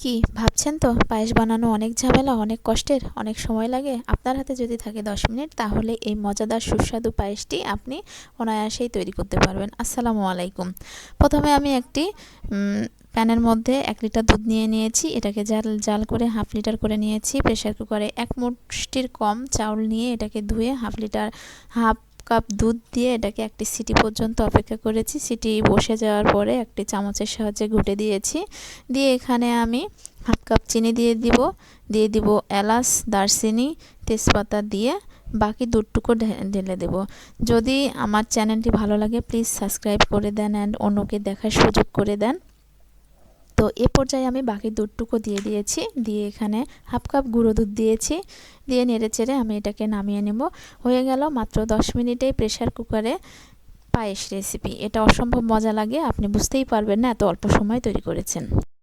কি ভাবছেন তো পায়েস বানানো অনেক ঝামেলা, অনেক কষ্টের, অনেক সময় লাগে। আপনার হাতে যদি থাকে 10 মিনিট তাহলে এই মজাদার সুস্বাদু পায়েসটি আপনি অনায়াসেই তৈরি করতে পারবেন। আসসালামু আলাইকুম। প্রথমে আমি একটি প্যানের মধ্যে 1 লিটার দুধ নিয়ে নিয়েছি। এটাকে জাল করে হাফ লিটার করে নিয়েছি। প্রেসার কুকারে 1 মুষ্টির কম চাউল নিয়ে এটাকে ধুয়ে হাফ কাপ দুধ দিয়ে এটাকে একটি সিটি পর্যন্ত অপেক্ষা করেছি। সিটি বসে যাওয়ার পরে একটি চামচের সাহায্যে ঘুটে দিয়েছি। দিয়ে এখানে আমি হাফ কাপ চিনি দিয়ে দিব এলাচ, দারচিনি, তেজপাতা দিয়ে বাকি দুধটুকু ঢেলে দেব। যদি আমার চ্যানেলটি ভালো লাগে প্লিজ সাবস্ক্রাইব করে দেন অ্যান্ড অন্যকে দেখার সুযোগ করে দেন। তো এ পর্যায়ে আমি বাকি দুধটুকু দিয়ে দিয়েছি। দিয়ে এখানে হাফ কাপ গুঁড়ো দুধ দিয়েছি। দিয়ে নেড়েচেড়ে আমি এটাকে নামিয়ে নেব। হয়ে গেল মাত্র 10 মিনিটেই প্রেসার কুকারে পায়েস রেসিপি। এটা অসম্ভব মজা লাগে, আপনি বুঝতেই পারবেন না এত অল্প সময় তৈরি করেছেন।